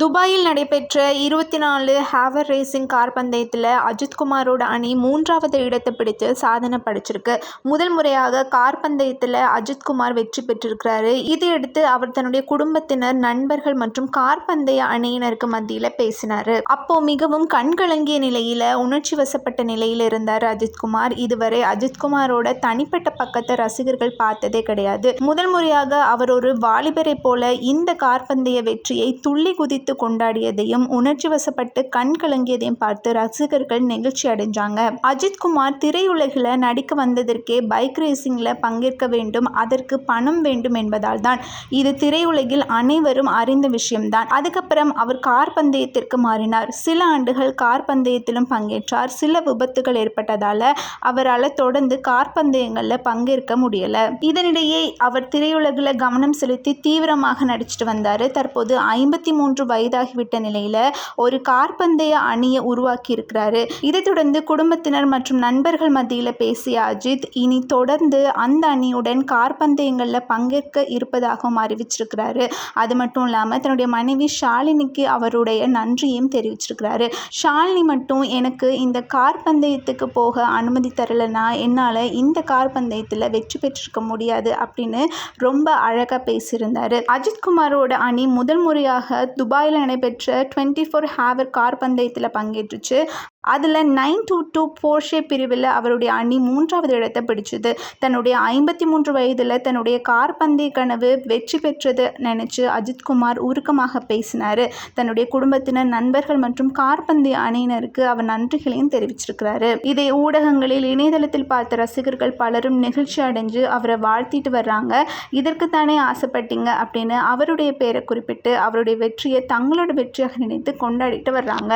துபாயில் நடைபெற்ற 24 have her racing car பந்தயத்தில் அஜித்குமாரோட அணி 3வது இடத்தை பிடித்து சாதனை படைச்சிருக்கு. முதல் முறையாக கார் பந்தயத்தில் அஜித்குமார் வெற்றி பெற்றிருக்கிறாரு. இதையடுத்து அவர் தன்னுடைய குடும்பத்தினர், நண்பர்கள் மற்றும் கார் பந்தய அணியினருக்கு மத்தியில் பேசினார். அப்போ மிகவும் கண்கலங்கிய நிலையில், உணர்ச்சி வசப்பட்ட நிலையில் இருந்தார் அஜித்குமார். இதுவரை அஜித்குமாரோட தனிப்பட்ட பக்கத்தை ரசிகர்கள் பார்த்ததே கிடையாது. முதல் முறையாக அவர் ஒரு வாலிபரை போல இந்த கார் பந்தய வெற்றியை துள்ளி குதித்து கொண்டாடியதையும், உணர்ச்சி வசப்பட்டு கண் கலங்கியதையும் பார்த்து ரசிகர்கள் நெகிழ்ச்சி அடைஞ்சாங்க. அஜித்குமார் திரையுலகில் நடிக்க வந்ததற்கே பைக் ரேசிங்ல பங்கேற்க வேண்டும், அதற்கு பணம் வேண்டும் என்பதால் தான். இது திரையுலகில் அனைவரும் அறிந்த விஷயம்தான். அதுக்கப்புறம் அவர் கார் பந்தயத்திற்கு மாறினார். சில ஆண்டுகள் கார் பந்தயத்திலும் பங்கேற்றார். சில விபத்துகள் ஏற்பட்டதால அவரால் தொடர்ந்து கார் பந்தயங்களில் பங்கேற்க முடியல. இதனிடையே அவர் திரையுலகில் கவனம் செலுத்தி தீவிரமாக நடிச்சிட்டு வந்தார். தற்போது 53 வயதாகிவிட்ட நிலையில் ஒரு கார் பந்தய அணியை உருவாக்கி இருக்கிறாரு. இதைத் தொடர்ந்து குடும்பத்தினர் மற்றும் நண்பர்கள் மத்தியில் பேசிய அஜித், இனி தொடர்ந்து அந்த அணியுடன் கார் பந்தயங்களில் பங்கேற்க இருப்பதாகவும் அறிவிச்சிருக்கிறாரு. அது மட்டும் இல்லாமல் தன்னுடைய மனைவி ஷாலினிக்கு அவருடைய நன்றியையும் தெரிவிச்சிருக்கிறாரு. ஷாலினி மட்டும் எனக்கு இந்த கார் பந்தயத்துக்கு போக அனுமதி தரலைன்னா என்னால் இந்த கார் பந்தயத்தில் வெற்றி பெற்றிருக்க முடியாது அப்படின்னு ரொம்ப அழகாக பேசியிருந்தார். அஜித்குமாரோட அணி முதல் முறையாக துபாயில் நடைபெற்ற 24 ஹேவர் கார் பந்தயத்தில் பங்கேற்றுச்சு. அதில் 922 போர்ஷே பிரிவில் அவருடைய அணி 3வது இடத்தை பிடிச்சது. தன்னுடைய 53 வயதில் தன்னுடைய கார் பந்தய கனவு வெற்றி பெற்றது நினைச்சு அஜித்குமார் உருக்கமாக பேசினார். தன்னுடைய குடும்பத்தினர், நண்பர்கள் மற்றும் கார் பந்தய அணியினருக்கு அவர் நன்றிகளையும் தெரிவிச்சிருக்கிறாரு. இதை ஊடகங்களில், இணையதளத்தில் பார்த்த ரசிகர்கள் பலரும் நெகிழ்ச்சி அடைஞ்சு அவரை வாழ்த்திட்டு வர்றாங்க. இதற்குத்தானே ஆசைப்பட்டீங்க அப்படின்னு அவருடைய பேரை குறிப்பிட்டு அவருடைய வெற்றியை தங்களோட வெற்றியாக நினைத்து கொண்டாடிட்டு வர்றாங்க.